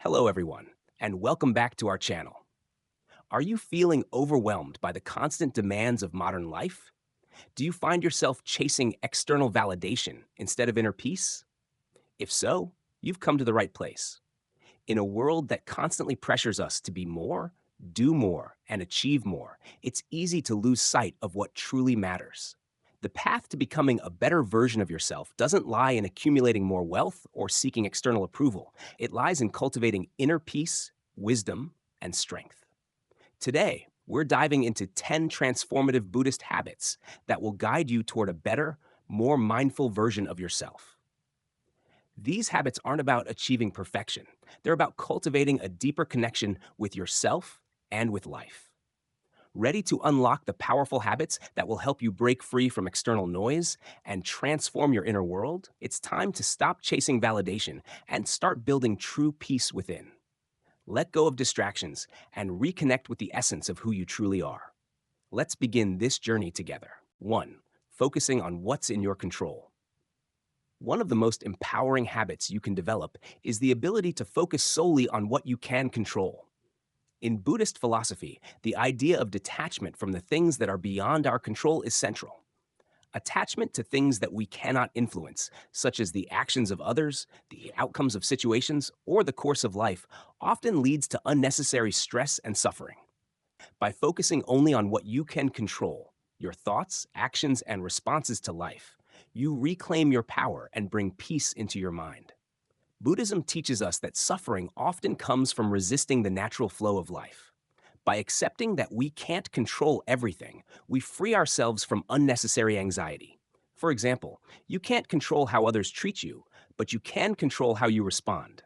Hello, everyone, and welcome back to our channel. Are you feeling overwhelmed by the constant demands of modern life? Do you find yourself chasing external validation instead of inner peace? If so, you've come to the right place. In a world that constantly pressures us to be more, do more, and achieve more, it's easy to lose sight of what truly matters. The path to becoming a better version of yourself doesn't lie in accumulating more wealth or seeking external approval. It lies in cultivating inner peace, wisdom, and strength. Today, we're diving into 10 transformative Buddhist habits that will guide you toward a better, more mindful version of yourself. These habits aren't about achieving perfection. They're about cultivating a deeper connection with yourself and with life. Ready to unlock the powerful habits that will help you break free from external noise and transform your inner world? It's time to stop chasing validation and start building true peace within. Let go of distractions and reconnect with the essence of who you truly are. Let's begin this journey together. 1. Focusing on what's in your control. One of the most empowering habits you can develop is the ability to focus solely on what you can control. In Buddhist philosophy, the idea of detachment from the things that are beyond our control is central. Attachment to things that we cannot influence, such as the actions of others, the outcomes of situations, or the course of life, often leads to unnecessary stress and suffering. By focusing only on what you can control, your thoughts, actions, and responses to life, you reclaim your power and bring peace into your mind. Buddhism teaches us that suffering often comes from resisting the natural flow of life. By accepting that we can't control everything, we free ourselves from unnecessary anxiety. For example, you can't control how others treat you, but you can control how you respond.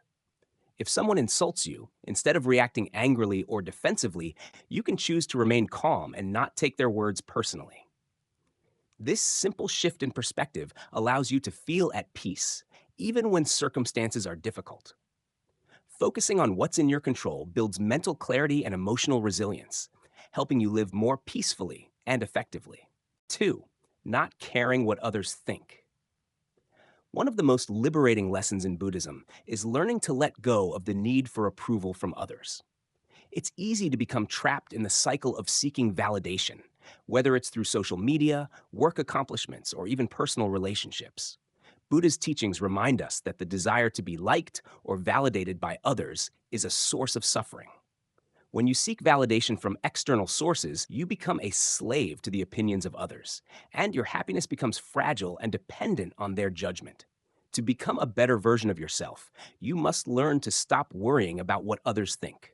If someone insults you, instead of reacting angrily or defensively, you can choose to remain calm and not take their words personally. This simple shift in perspective allows you to feel at peace, even when circumstances are difficult. Focusing on what's in your control builds mental clarity and emotional resilience, helping you live more peacefully and effectively. 2. Not caring what others think. One of the most liberating lessons in Buddhism is learning to let go of the need for approval from others. It's easy to become trapped in the cycle of seeking validation, whether it's through social media, work accomplishments, or even personal relationships. Buddha's teachings remind us that the desire to be liked or validated by others is a source of suffering. When you seek validation from external sources, you become a slave to the opinions of others, and your happiness becomes fragile and dependent on their judgment. To become a better version of yourself, you must learn to stop worrying about what others think.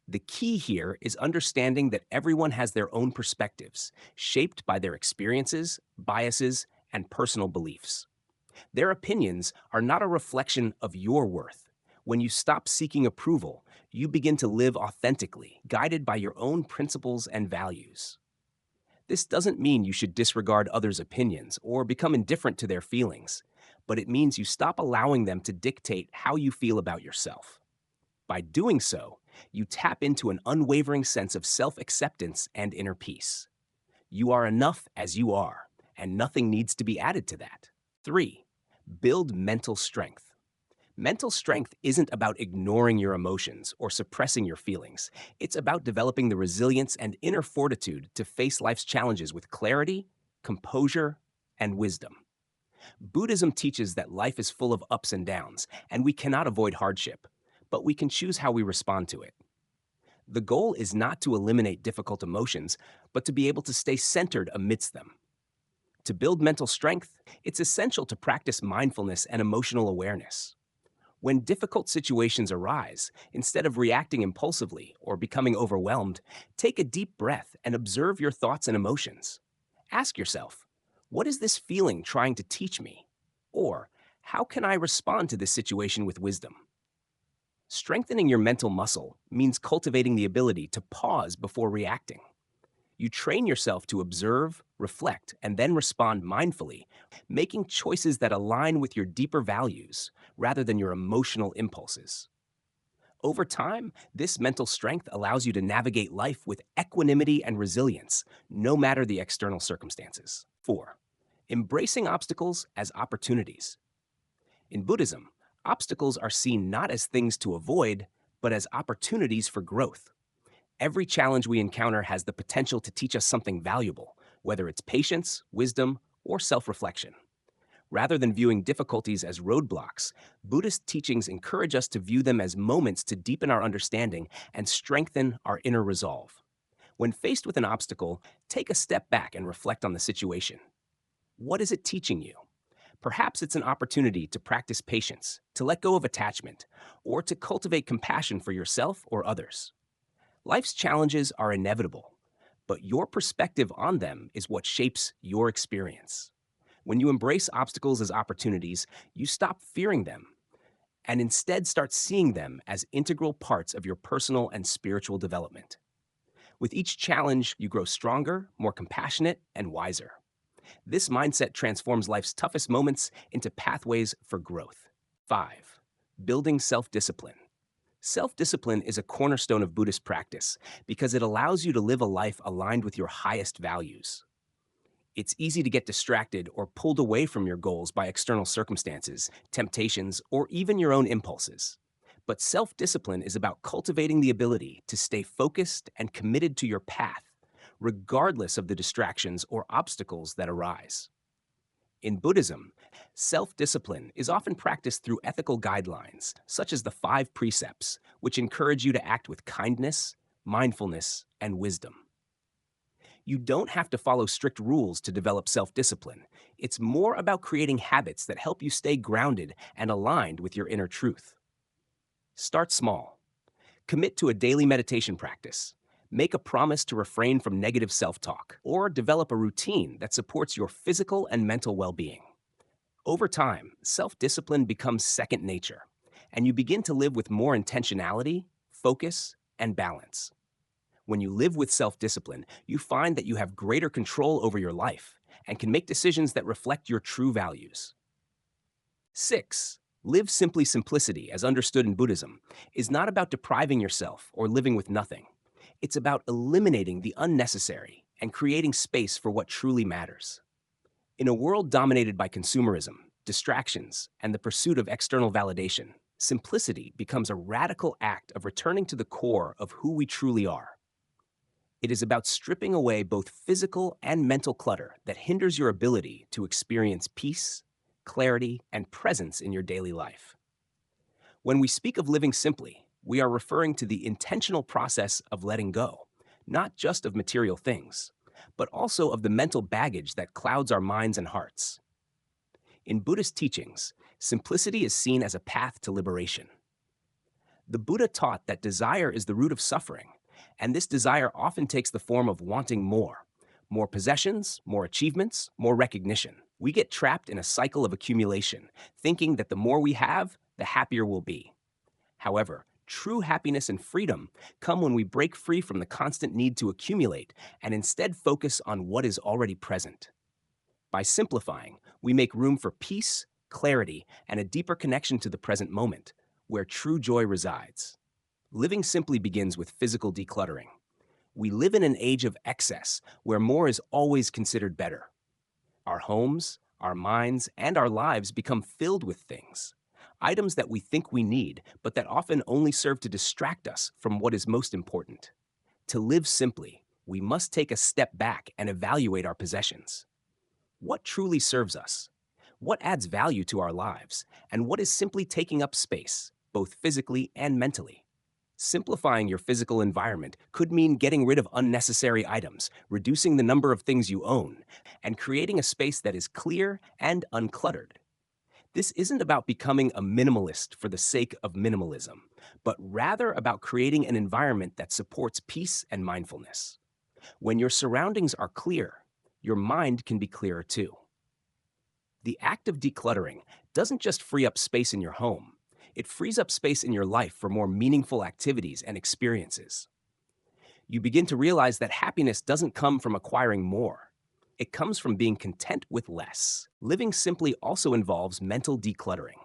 The key here is understanding that everyone has their own perspectives, shaped by their experiences, biases, and personal beliefs. Their opinions are not a reflection of your worth. When you stop seeking approval, you begin to live authentically, guided by your own principles and values. This doesn't mean you should disregard others' opinions or become indifferent to their feelings, but it means you stop allowing them to dictate how you feel about yourself. By doing so, you tap into an unwavering sense of self-acceptance and inner peace. You are enough as you are, and nothing needs to be added to that. 3. Build mental strength. Mental strength isn't about ignoring your emotions or suppressing your feelings. It's about developing the resilience and inner fortitude to face life's challenges with clarity, composure, and wisdom. Buddhism teaches that life is full of ups and downs, and we cannot avoid hardship, but we can choose how we respond to it. The goal is not to eliminate difficult emotions, but to be able to stay centered amidst them. To build mental strength, it's essential to practice mindfulness and emotional awareness. When difficult situations arise, instead of reacting impulsively or becoming overwhelmed, take a deep breath and observe your thoughts and emotions. Ask yourself, what is this feeling trying to teach me? Or, how can I respond to this situation with wisdom? Strengthening your mental muscle means cultivating the ability to pause before reacting. You train yourself to observe, reflect, and then respond mindfully, making choices that align with your deeper values rather than your emotional impulses. Over time, this mental strength allows you to navigate life with equanimity and resilience, no matter the external circumstances. 4. Embracing obstacles as opportunities. In Buddhism, Obstacles are seen not as things to avoid, but as opportunities for growth. Every challenge we encounter has the potential to teach us something valuable, whether it's patience, wisdom, or self reflection. Rather than viewing difficulties as roadblocks, Buddhist teachings encourage us to view them as moments to deepen our understanding and strengthen our inner resolve. When faced with an obstacle, take a step back and reflect on the situation. What is it teaching you? Perhaps it's an opportunity to practice patience, to let go of attachment, or to cultivate compassion for yourself or others. Life's challenges are inevitable, but your perspective on them is what shapes your experience. When you embrace obstacles as opportunities, you stop fearing them and instead start seeing them as integral parts of your personal and spiritual development. With each challenge, you grow stronger, more compassionate, and wiser. This mindset transforms life's toughest moments into pathways for growth. 5. Building self discipline. Self discipline is a cornerstone of Buddhist practice because it allows you to live a life aligned with your highest values. It's easy to get distracted or pulled away from your goals by external circumstances, temptations, or even your own impulses. But self discipline is about cultivating the ability to stay focused and committed to your path, regardless of the distractions or obstacles that arise. In Buddhism, self discipline is often practiced through ethical guidelines, such as the five precepts, which encourage you to act with kindness, mindfulness, and wisdom. You don't have to follow strict rules to develop self discipline. It's more about creating habits that help you stay grounded and aligned with your inner truth. Start small. Commit to a daily meditation practice. Make a promise to refrain from negative self talk, or develop a routine that supports your physical and mental well being. Over time, self discipline becomes second nature, and you begin to live with more intentionality, focus, and balance. When you live with self discipline, you find that you have greater control over your life and can make decisions that reflect your true values. 6. Live simply. Simplicity, as understood in Buddhism, is not about depriving yourself or living with nothing. It's about eliminating the unnecessary and creating space for what truly matters. In a world dominated by consumerism, distractions, and the pursuit of external validation, simplicity becomes a radical act of returning to the core of who we truly are. It is about stripping away both physical and mental clutter that hinders your ability to experience peace, clarity, and presence in your daily life. When we speak of living simply, we are referring to the intentional process of letting go, not just of material things, but also of the mental baggage that clouds our minds and hearts. In Buddhist teachings, simplicity is seen as a path to liberation. The Buddha taught that desire is the root of suffering, and this desire often takes the form of wanting more. More possessions, more achievements, more recognition. We get trapped in a cycle of accumulation, thinking that the more we have, the happier we'll be. However, true happiness and freedom come when we break free from the constant need to accumulate and instead focus on what is already present. By simplifying, we make room for peace, clarity, and a deeper connection to the present moment, where true joy resides. Living simply begins with physical decluttering. We live in an age of excess, where more is always considered better. Our homes, our minds, and our lives become filled with things. Items that we think we need, but that often only serve to distract us from what is most important. To live simply, we must take a step back and evaluate our possessions. What truly serves us? What adds value to our lives? And what is simply taking up space, both physically and mentally? Simplifying your physical environment could mean getting rid of unnecessary items, reducing the number of things you own, and creating a space that is clear and uncluttered. This isn't about becoming a minimalist for the sake of minimalism, but rather about creating an environment that supports peace and mindfulness. When your surroundings are clear, your mind can be clearer too. The act of decluttering doesn't just free up space in your home, it frees up space in your life for more meaningful activities and experiences. You begin to realize that happiness doesn't come from acquiring more. It comes from being content with less. Living simply also involves mental decluttering.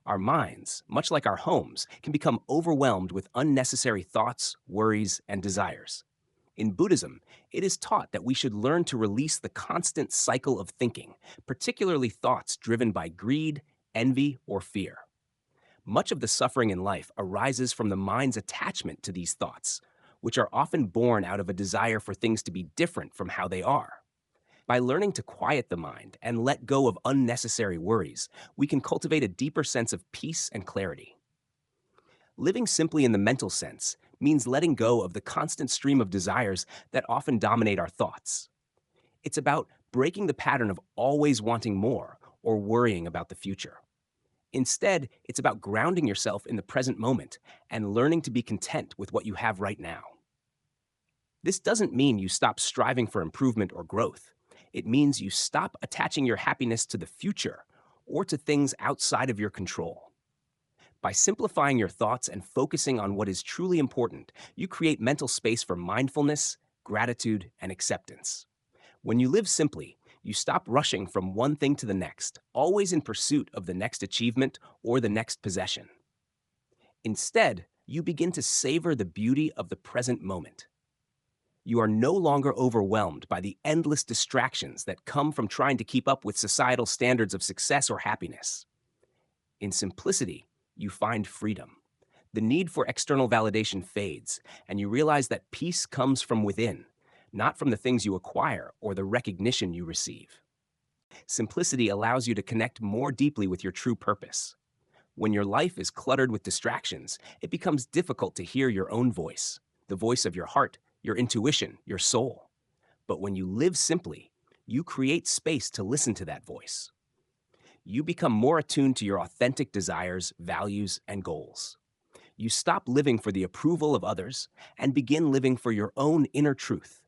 Our minds, much like our homes, can become overwhelmed with unnecessary thoughts, worries, and desires. In Buddhism, it is taught that we should learn to release the constant cycle of thinking, particularly thoughts driven by greed, envy, or fear. Much of the suffering in life arises from the mind's attachment to these thoughts, which are often born out of a desire for things to be different from how they are. By learning to quiet the mind and let go of unnecessary worries, we can cultivate a deeper sense of peace and clarity. Living simply in the mental sense means letting go of the constant stream of desires that often dominate our thoughts. It's about breaking the pattern of always wanting more or worrying about the future. Instead, it's about grounding yourself in the present moment and learning to be content with what you have right now. This doesn't mean you stop striving for improvement or growth. It means you stop attaching your happiness to the future or to things outside of your control. By simplifying your thoughts and focusing on what is truly important, you create mental space for mindfulness, gratitude, and acceptance. When you live simply, you stop rushing from one thing to the next, always in pursuit of the next achievement or the next possession. Instead, you begin to savor the beauty of the present moment. You are no longer overwhelmed by the endless distractions that come from trying to keep up with societal standards of success or happiness. In simplicity, you find freedom. The need for external validation fades, and you realize that peace comes from within, not from the things you acquire or the recognition you receive. Simplicity allows you to connect more deeply with your true purpose. When your life is cluttered with distractions, it becomes difficult to hear your own voice, the voice of your heart, your intuition, your soul. But when you live simply, you create space to listen to that voice. You become more attuned to your authentic desires, values, and goals. You stop living for the approval of others and begin living for your own inner truth.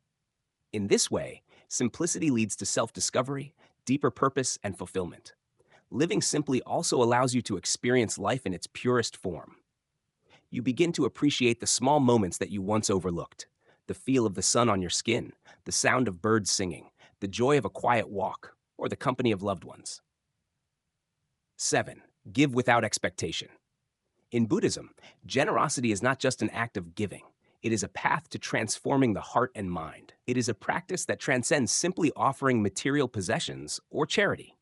In this way, simplicity leads to self-discovery, deeper purpose, and fulfillment. Living simply also allows you to experience life in its purest form. You begin to appreciate the small moments that you once overlooked: the feel of the sun on your skin, the sound of birds singing, the joy of a quiet walk, or the company of loved ones. 7. Give without expectation. In Buddhism, generosity is not just an act of giving. It is a path to transforming the heart and mind. It is a practice that transcends simply offering material possessions or charity.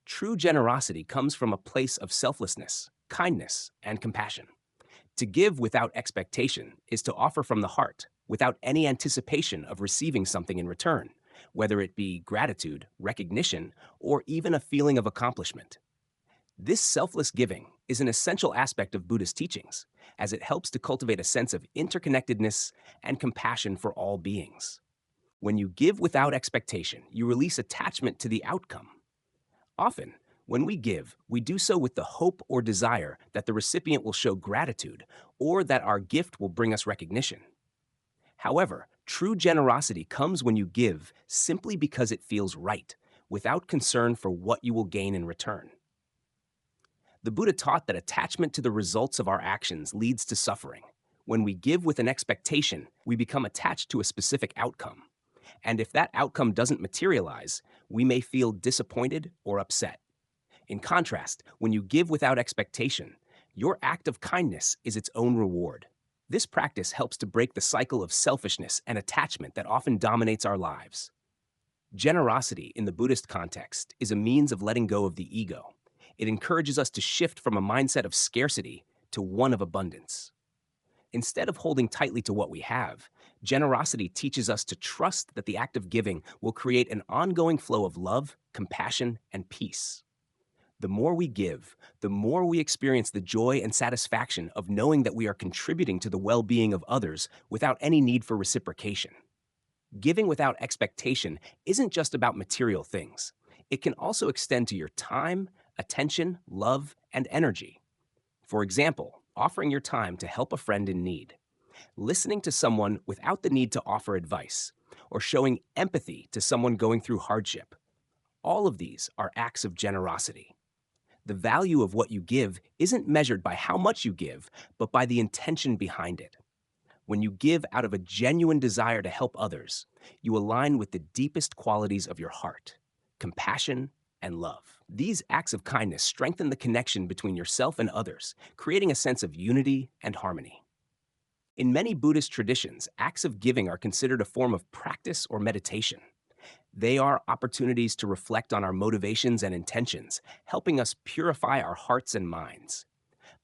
True generosity comes from a place of selflessness, kindness, and compassion. To give without expectation is to offer from the heart, without any anticipation of receiving something in return, whether it be gratitude, recognition, or even a feeling of accomplishment. This selfless giving is an essential aspect of Buddhist teachings, as it helps to cultivate a sense of interconnectedness and compassion for all beings. When you give without expectation, you release attachment to the outcome. Often, when we give, we do so with the hope or desire that the recipient will show gratitude or that our gift will bring us recognition. However, true generosity comes when you give simply because it feels right, without concern for what you will gain in return. The Buddha taught that attachment to the results of our actions leads to suffering. When we give with an expectation, we become attached to a specific outcome. And if that outcome doesn't materialize, we may feel disappointed or upset. In contrast, when you give without expectation, your act of kindness is its own reward. This practice helps to break the cycle of selfishness and attachment that often dominates our lives. Generosity, in the Buddhist context, is a means of letting go of the ego. It encourages us to shift from a mindset of scarcity to one of abundance. Instead of holding tightly to what we have, generosity teaches us to trust that the act of giving will create an ongoing flow of love, compassion, and peace. The more we give, the more we experience the joy and satisfaction of knowing that we are contributing to the well-being of others without any need for reciprocation. Giving without expectation isn't just about material things. It can also extend to your time, attention, love, and energy. For example, offering your time to help a friend in need, listening to someone without the need to offer advice, or showing empathy to someone going through hardship. All of these are acts of generosity. The value of what you give isn't measured by how much you give, but by the intention behind it. When you give out of a genuine desire to help others, you align with the deepest qualities of your heart: compassion and love. These acts of kindness strengthen the connection between yourself and others, creating a sense of unity and harmony. In many Buddhist traditions, acts of giving are considered a form of practice or meditation. They are opportunities to reflect on our motivations and intentions, helping us purify our hearts and minds.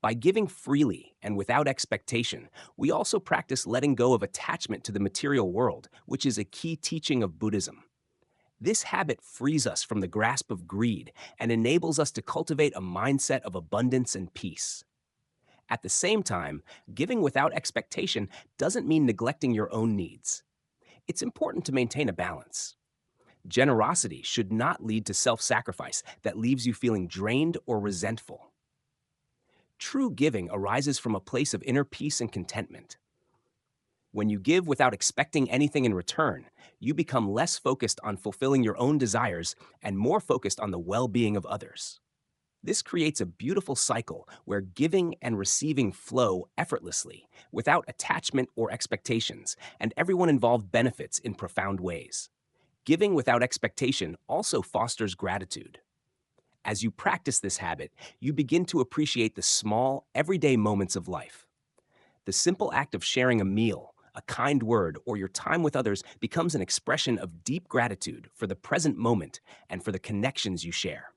By giving freely and without expectation, we also practice letting go of attachment to the material world, which is a key teaching of Buddhism. This habit frees us from the grasp of greed and enables us to cultivate a mindset of abundance and peace. At the same time, giving without expectation doesn't mean neglecting your own needs. It's important to maintain a balance. Generosity should not lead to self sacrifice that leaves you feeling drained or resentful. True giving arises from a place of inner peace and contentment. When you give without expecting anything in return, you become less focused on fulfilling your own desires and more focused on the well being of others. This creates a beautiful cycle where giving and receiving flow effortlessly, without attachment or expectations, and everyone involved benefits in profound ways. Giving without expectation also fosters gratitude. As you practice this habit, you begin to appreciate the small, everyday moments of life. The simple act of sharing a meal, a kind word, or your time with others becomes an expression of deep gratitude for the present moment and for the connections you share.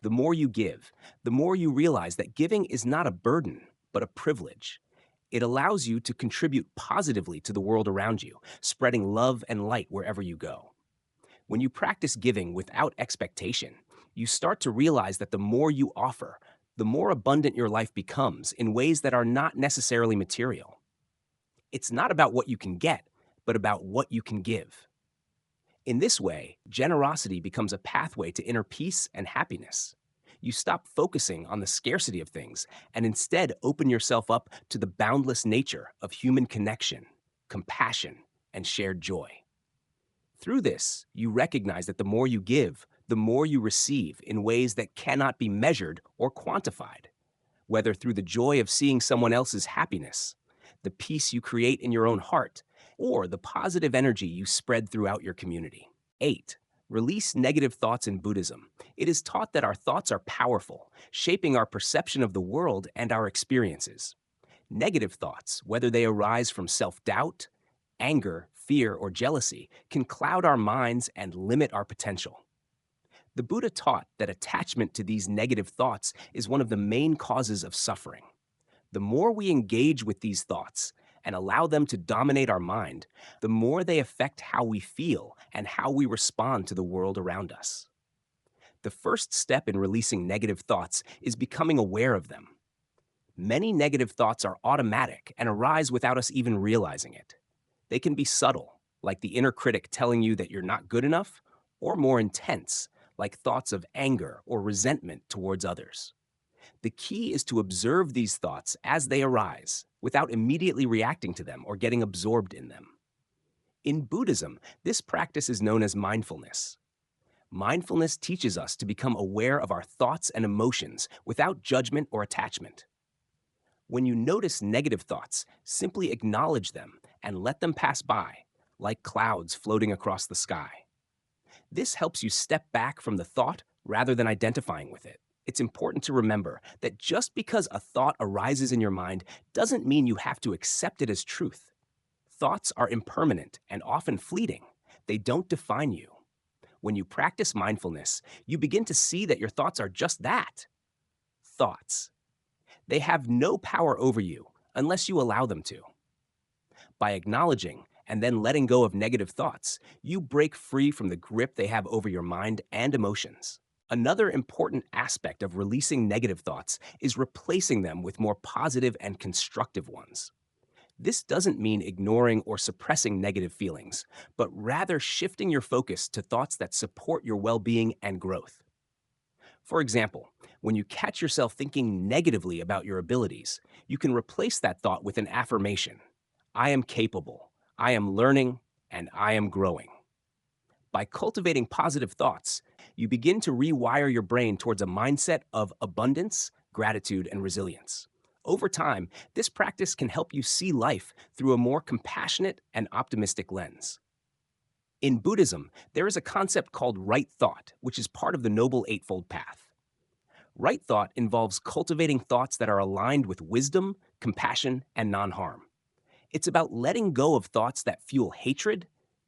The more you give, the more you realize that giving is not a burden, but a privilege. It allows you to contribute positively to the world around you, spreading love and light wherever you go. When you practice giving without expectation, you start to realize that the more you offer, the more abundant your life becomes in ways that are not necessarily material. It's not about what you can get, but about what you can give. In this way, generosity becomes a pathway to inner peace and happiness. You stop focusing on the scarcity of things and instead open yourself up to the boundless nature of human connection, compassion, and shared joy. Through this, you recognize that the more you give, the more you receive in ways that cannot be measured or quantified, whether through the joy of seeing someone else's happiness, the peace you create in your own heart, or the positive energy you spread throughout your community. 8. Release negative thoughts in Buddhism. It is taught that our thoughts are powerful, shaping our perception of the world and our experiences. Negative thoughts, whether they arise from self-doubt, anger, fear, or jealousy, can cloud our minds and limit our potential. The Buddha taught that attachment to these negative thoughts is one of the main causes of suffering. The more we engage with these thoughts and allow them to dominate our mind, the more they affect how we feel and how we respond to the world around us. The first step in releasing negative thoughts is becoming aware of them. Many negative thoughts are automatic and arise without us even realizing it. They can be subtle, like the inner critic telling you that you're not good enough, or more intense, like thoughts of anger or resentment towards others. The key is to observe these thoughts as they arise, without immediately reacting to them or getting absorbed in them. In Buddhism, this practice is known as mindfulness. Mindfulness teaches us to become aware of our thoughts and emotions without judgment or attachment. When you notice negative thoughts, simply acknowledge them and let them pass by, like clouds floating across the sky. This helps you step back from the thought rather than identifying with it. It's important to remember that just because a thought arises in your mind doesn't mean you have to accept it as truth. Thoughts are impermanent and often fleeting. They don't define you. When you practice mindfulness, you begin to see that your thoughts are just that, thoughts. They have no power over you unless you allow them to. By acknowledging and then letting go of negative thoughts, you break free from the grip they have over your mind and emotions. Another important aspect of releasing negative thoughts is replacing them with more positive and constructive ones. This doesn't mean ignoring or suppressing negative feelings, but rather shifting your focus to thoughts that support your well-being and growth. For example, when you catch yourself thinking negatively about your abilities, you can replace that thought with an affirmation. I am capable, I am learning, and I am growing. By cultivating positive thoughts, you begin to rewire your brain towards a mindset of abundance, gratitude, and resilience. Over time, this practice can help you see life through a more compassionate and optimistic lens. In Buddhism, there is a concept called right thought, which is part of the Noble Eightfold Path. Right thought involves cultivating thoughts that are aligned with wisdom, compassion, and non-harm. It's about letting go of thoughts that fuel hatred,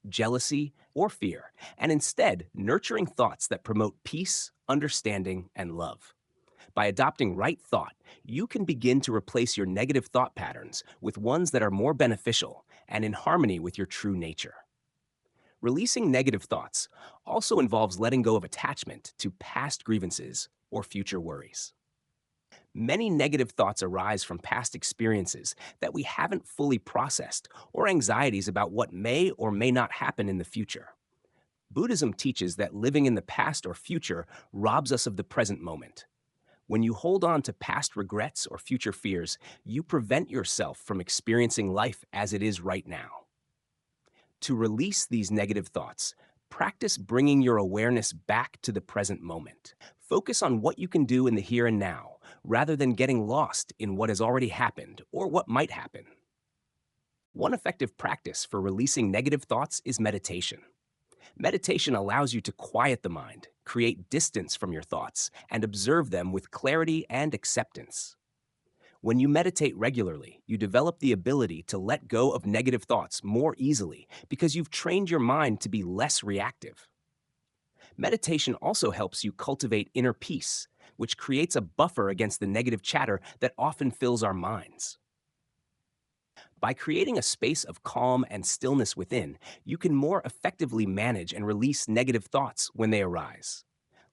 jealousy, or fear, and instead nurturing thoughts that promote peace, understanding, and love. By adopting right thought, you can begin to replace your negative thought patterns with ones that are more beneficial and in harmony with your true nature. Releasing negative thoughts also involves letting go of attachment to past grievances or future worries. Many negative thoughts arise from past experiences that we haven't fully processed or anxieties about what may or may not happen in the future. Buddhism teaches that living in the past or future robs us of the present moment. When you hold on to past regrets or future fears, you prevent yourself from experiencing life as it is right now. To release these negative thoughts, practice bringing your awareness back to the present moment. Focus on what you can do in the here and now, rather than getting lost in what has already happened or what might happen. One effective practice for releasing negative thoughts is meditation. Meditation allows you to quiet the mind, create distance from your thoughts, and observe them with clarity and acceptance. When you meditate regularly, you develop the ability to let go of negative thoughts more easily because you've trained your mind to be less reactive. Meditation also helps you cultivate inner peace, which creates a buffer against the negative chatter that often fills our minds. By creating a space of calm and stillness within, you can more effectively manage and release negative thoughts when they arise.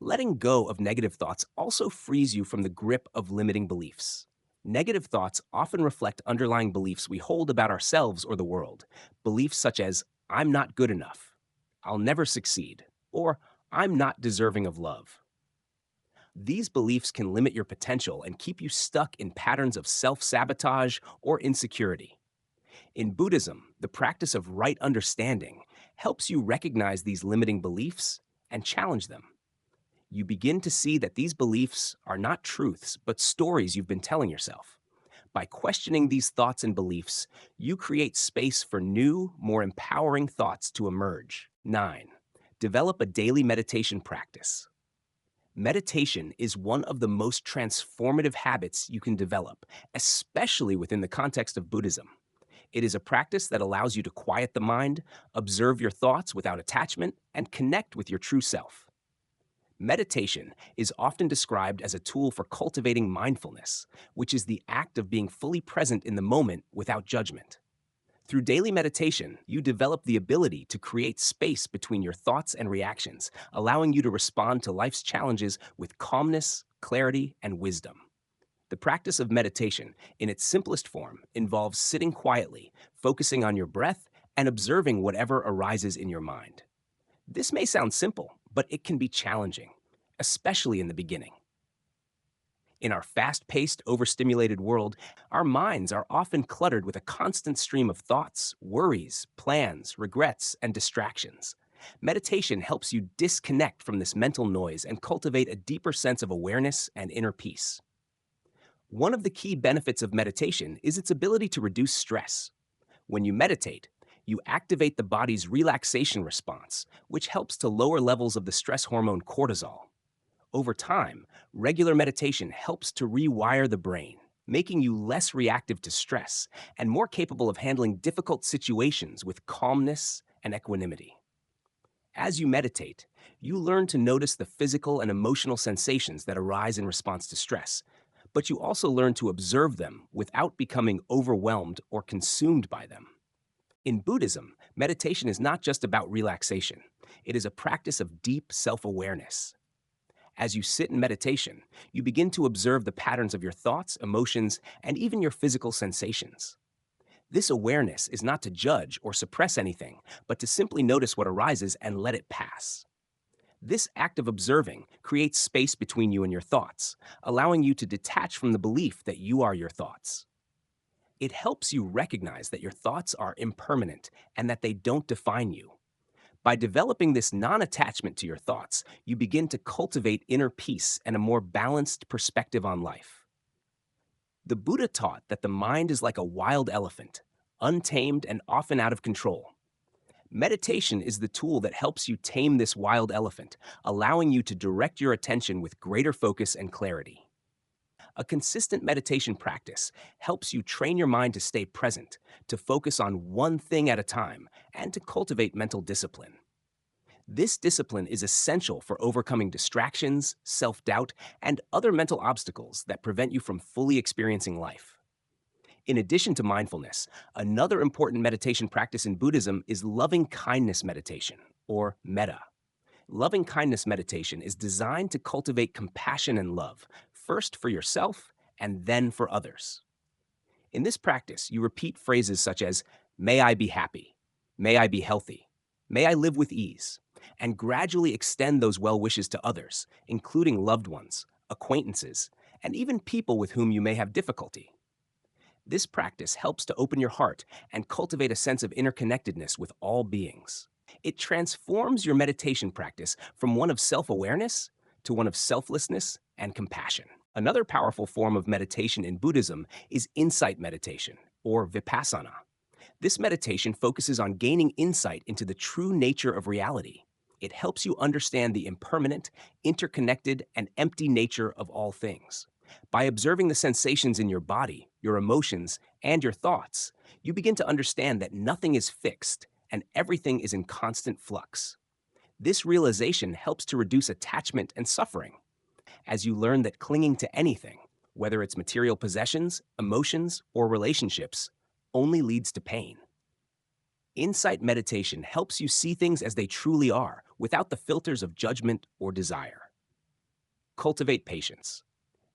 Letting go of negative thoughts also frees you from the grip of limiting beliefs. Negative thoughts often reflect underlying beliefs we hold about ourselves or the world. Beliefs such as, I'm not good enough, I'll never succeed, or I'm not deserving of love. These beliefs can limit your potential and keep you stuck in patterns of self sabotage or insecurity. In Buddhism, the practice of right understanding helps you recognize these limiting beliefs and challenge them. You begin to see that these beliefs are not truths, but stories you've been telling yourself. By questioning these thoughts and beliefs, you create space for new, more empowering thoughts to emerge. 9. Develop a daily meditation practice. Meditation is one of the most transformative habits you can develop, especially within the context of Buddhism. It is a practice that allows you to quiet the mind, observe your thoughts without attachment, and connect with your true self. Meditation is often described as a tool for cultivating mindfulness, which is the act of being fully present in the moment without judgment. Through daily meditation, you develop the ability to create space between your thoughts and reactions, allowing you to respond to life's challenges with calmness, clarity, and wisdom. The practice of meditation, in its simplest form, involves sitting quietly, focusing on your breath, and observing whatever arises in your mind. This may sound simple, but it can be challenging, especially in the beginning. In our fast paced, overstimulated world, our minds are often cluttered with a constant stream of thoughts, worries, plans, regrets, and distractions. Meditation helps you disconnect from this mental noise and cultivate a deeper sense of awareness and inner peace. One of the key benefits of meditation is its ability to reduce stress. When you meditate, you activate the body's relaxation response, which helps to lower levels of the stress hormone cortisol. Over time, regular meditation helps to rewire the brain, making you less reactive to stress and more capable of handling difficult situations with calmness and equanimity. As you meditate, you learn to notice the physical and emotional sensations that arise in response to stress, but you also learn to observe them without becoming overwhelmed or consumed by them. In Buddhism, meditation is not just about relaxation. It is a practice of deep self-awareness. As you sit in meditation, you begin to observe the patterns of your thoughts, emotions, and even your physical sensations. This awareness is not to judge or suppress anything, but to simply notice what arises and let it pass. This act of observing creates space between you and your thoughts, allowing you to detach from the belief that you are your thoughts. It helps you recognize that your thoughts are impermanent and that they don't define you. By developing this non-attachment to your thoughts, you begin to cultivate inner peace and a more balanced perspective on life. The Buddha taught that the mind is like a wild elephant, untamed and often out of control. Meditation is the tool that helps you tame this wild elephant, allowing you to direct your attention with greater focus and clarity. A consistent meditation practice helps you train your mind to stay present, to focus on one thing at a time, and to cultivate mental discipline. This discipline is essential for overcoming distractions, self doubt, and other mental obstacles that prevent you from fully experiencing life. In addition to mindfulness, another important meditation practice in Buddhism is loving kindness meditation, or metta. Loving kindness meditation is designed to cultivate compassion and love, first for yourself and then for others. In this practice, you repeat phrases such as, "May I be happy," "May I be healthy," "May I live with ease," and gradually extend those well wishes to others, including loved ones, acquaintances, and even people with whom you may have difficulty. This practice helps to open your heart and cultivate a sense of interconnectedness with all beings. It transforms your meditation practice from one of self awareness to one of selflessness and compassion. Another powerful form of meditation in Buddhism is insight meditation, or vipassana. This meditation focuses on gaining insight into the true nature of reality. It helps you understand the impermanent, interconnected, and empty nature of all things. By observing the sensations in your body, your emotions, and your thoughts, you begin to understand that nothing is fixed and everything is in constant flux. This realization helps to reduce attachment and suffering, as you learn that clinging to anything, whether it's material possessions, emotions, or relationships, only leads to pain. Insight meditation helps you see things as they truly are, without the filters of judgment or desire. Cultivate patience.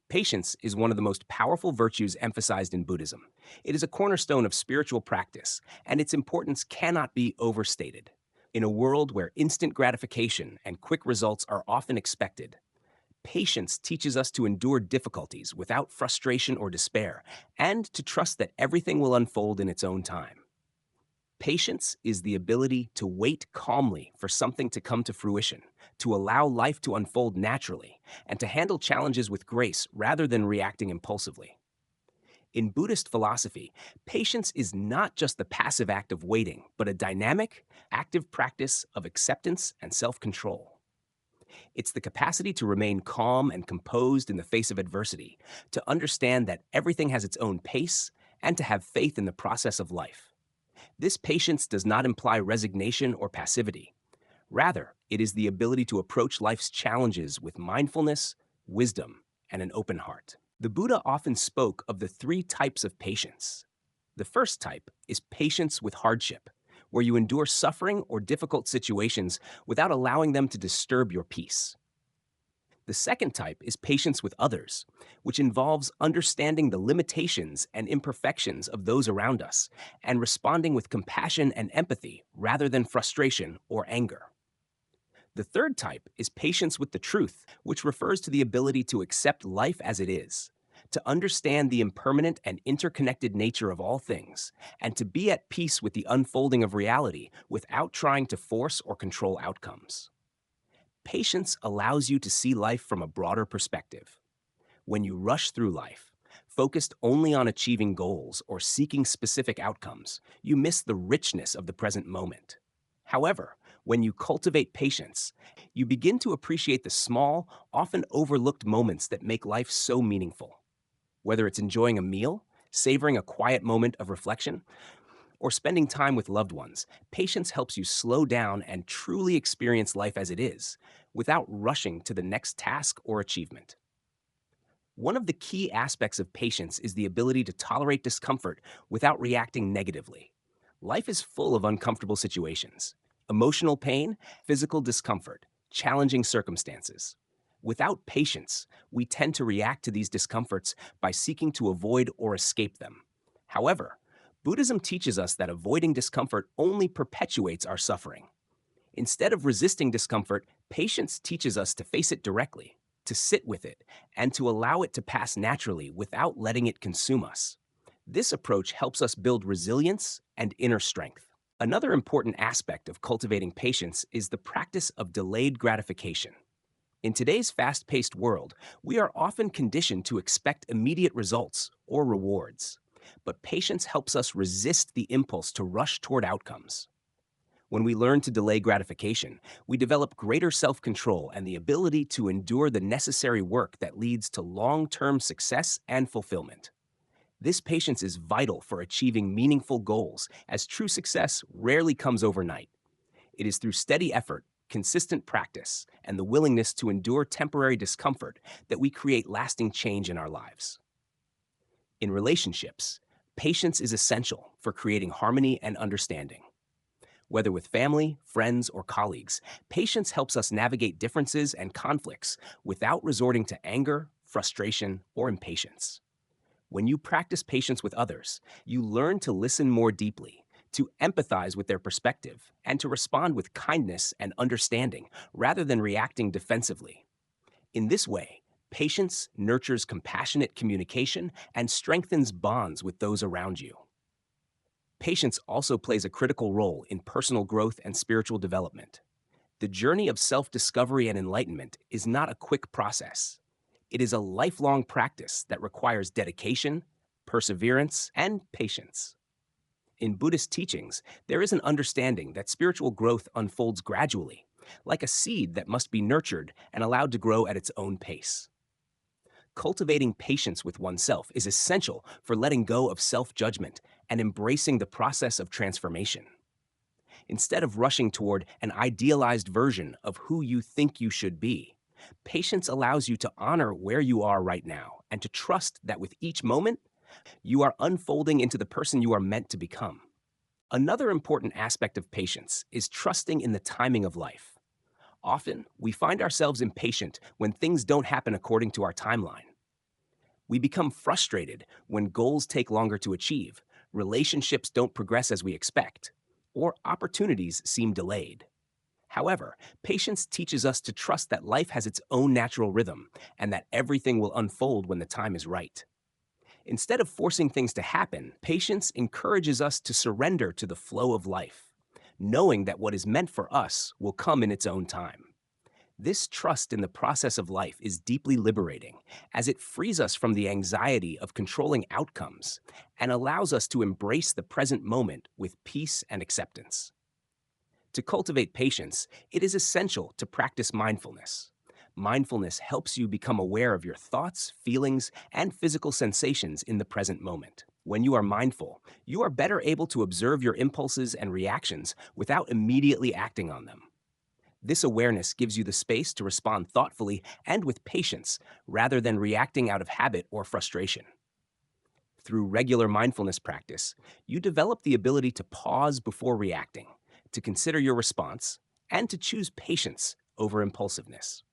Patience is one of the most powerful virtues emphasized in Buddhism. It is a cornerstone of spiritual practice, and its importance cannot be overstated. In a world where instant gratification and quick results are often expected, patience teaches us to endure difficulties without frustration or despair, and to trust that everything will unfold in its own time. Patience is the ability to wait calmly for something to come to fruition, to allow life to unfold naturally, and to handle challenges with grace rather than reacting impulsively. In Buddhist philosophy, patience is not just the passive act of waiting, but a dynamic, active practice of acceptance and self control. It's the capacity to remain calm and composed in the face of adversity, to understand that everything has its own pace, and to have faith in the process of life. This patience does not imply resignation or passivity. Rather, it is the ability to approach life's challenges with mindfulness, wisdom, and an open heart. The Buddha often spoke of the three types of patience. The first type is patience with hardship, where you endure suffering or difficult situations without allowing them to disturb your peace. The second type is patience with others, which involves understanding the limitations and imperfections of those around us and responding with compassion and empathy rather than frustration or anger. The third type is patience with the truth, which refers to the ability to accept life as it is, to understand the impermanent and interconnected nature of all things, and to be at peace with the unfolding of reality without trying to force or control outcomes. Patience allows you to see life from a broader perspective. When you rush through life, focused only on achieving goals or seeking specific outcomes, you miss the richness of the present moment. However, when you cultivate patience, you begin to appreciate the small, often overlooked moments that make life so meaningful. Whether it's enjoying a meal, savoring a quiet moment of reflection, or spending time with loved ones, patience helps you slow down and truly experience life as it is, without rushing to the next task or achievement. One of the key aspects of patience is the ability to tolerate discomfort without reacting negatively. Life is full of uncomfortable situations, emotional pain, physical discomfort, challenging circumstances. Without patience, we tend to react to these discomforts by seeking to avoid or escape them. However, Buddhism teaches us that avoiding discomfort only perpetuates our suffering. Instead of resisting discomfort, patience teaches us to face it directly, to sit with it, and to allow it to pass naturally without letting it consume us. This approach helps us build resilience and inner strength. Another important aspect of cultivating patience is the practice of delayed gratification. In today's fast paced world, we are often conditioned to expect immediate results or rewards. But patience helps us resist the impulse to rush toward outcomes. When we learn to delay gratification, we develop greater self control and the ability to endure the necessary work that leads to long term success and fulfillment. This patience is vital for achieving meaningful goals, as true success rarely comes overnight. It is through steady effort, consistent practice, and the willingness to endure temporary discomfort that we create lasting change in our lives. In relationships, patience is essential for creating harmony and understanding. Whether with family, friends, or colleagues, patience helps us navigate differences and conflicts without resorting to anger, frustration, or impatience. When you practice patience with others, you learn to listen more deeply, to empathize with their perspective, and to respond with kindness and understanding rather than reacting defensively. In this way, patience nurtures compassionate communication and strengthens bonds with those around you. Patience also plays a critical role in personal growth and spiritual development. The journey of self discovery and enlightenment is not a quick process. It is a lifelong practice that requires dedication, perseverance, and patience. In Buddhist teachings, there is an understanding that spiritual growth unfolds gradually, like a seed that must be nurtured and allowed to grow at its own pace. Cultivating patience with oneself is essential for letting go of self judgment and embracing the process of transformation. Instead of rushing toward an idealized version of who you think you should be, patience allows you to honor where you are right now and to trust that with each moment, you are unfolding into the person you are meant to become. Another important aspect of patience is trusting in the timing of life. Often, we find ourselves impatient when things don't happen according to our timeline. We become frustrated when goals take longer to achieve, relationships don't progress as we expect, or opportunities seem delayed. However, patience teaches us to trust that life has its own natural rhythm and that everything will unfold when the time is right. Instead of forcing things to happen, patience encourages us to surrender to the flow of life, knowing that what is meant for us will come in its own time. This trust in the process of life is deeply liberating, as it frees us from the anxiety of controlling outcomes and allows us to embrace the present moment with peace and acceptance. To cultivate patience, it is essential to practice mindfulness. Mindfulness helps you become aware of your thoughts, feelings, and physical sensations in the present moment. When you are mindful, you are better able to observe your impulses and reactions without immediately acting on them. This awareness gives you the space to respond thoughtfully and with patience rather than reacting out of habit or frustration. Through regular mindfulness practice, you develop the ability to pause before reacting, to consider your response, and to choose patience over impulsiveness.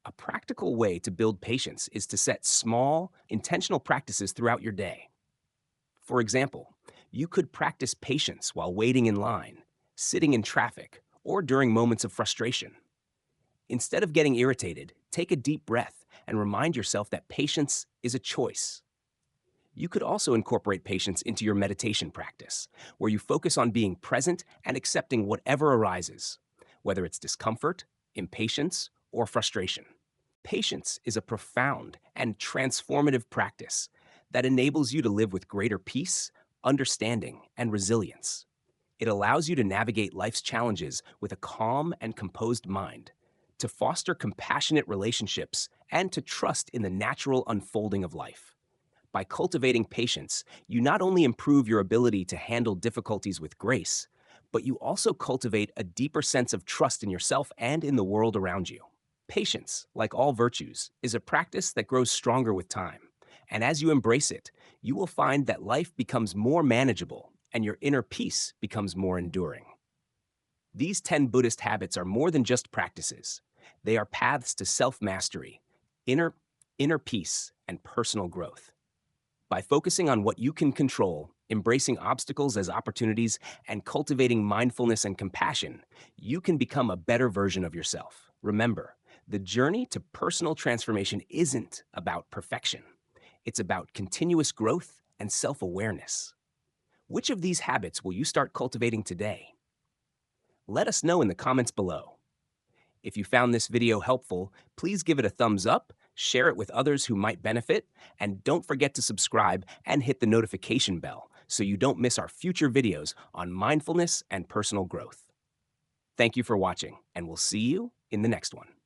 A practical way to build patience is to set small, intentional practices throughout your day. For example, you could practice patience while waiting in line, sitting in traffic, or during moments of frustration. Instead of getting irritated, take a deep breath and remind yourself that patience is a choice. You could also incorporate patience into your meditation practice, where you focus on being present and accepting whatever arises, whether it's discomfort, impatience, or frustration. Patience is a profound and transformative practice that enables you to live with greater peace, understanding, and resilience. It allows you to navigate life's challenges with a calm and composed mind, to foster compassionate relationships, and to trust in the natural unfolding of life. By cultivating patience, you not only improve your ability to handle difficulties with grace, but you also cultivate a deeper sense of trust in yourself and in the world around you. Patience, like all virtues, is a practice that grows stronger with time. And as you embrace it, you will find that life becomes more manageable and your inner peace becomes more enduring. These 10 Buddhist habits are more than just practices. They are paths to self-mastery, inner peace, and personal growth. By focusing on what you can control, embracing obstacles as opportunities, and cultivating mindfulness and compassion, you can become a better version of yourself. Remember, the journey to personal transformation isn't about perfection. It's about continuous growth and self-awareness. Which of these habits will you start cultivating today? Let us know in the comments below. If you found this video helpful, please give it a thumbs up, share it with others who might benefit, and don't forget to subscribe and hit the notification bell so you don't miss our future videos on mindfulness and personal growth. Thank you for watching, and we'll see you in the next one.